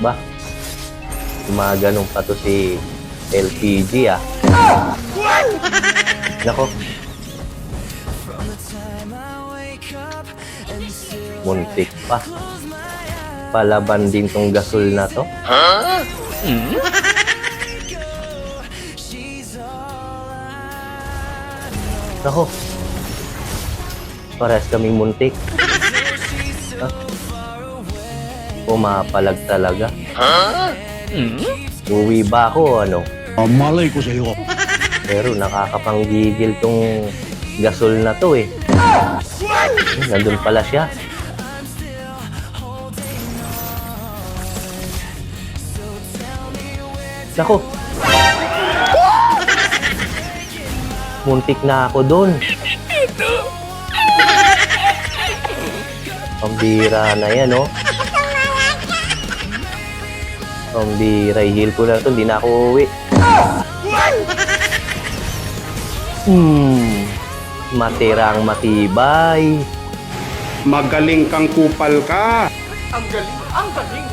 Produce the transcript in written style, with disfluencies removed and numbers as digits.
Ba? Gumaganong pa to si LPG ah. Nako. Muntik pa. Palaban din tong gasol na to. Nako. Parehas kaming muntik. Ha? Pumapalag talaga. Uwi ba ako ano? Malay ko sa'yo. Pero nakakapanggigil tong gasol na to eh. Nandun pala siya. Nako. Muntik na ako doon. Pambira na yan, oh. Pambira, i-heal ko lang ito. Hindi na ako uwi. Matirang matibay. Magaling kang kupal ka. Ang galing, ang galing.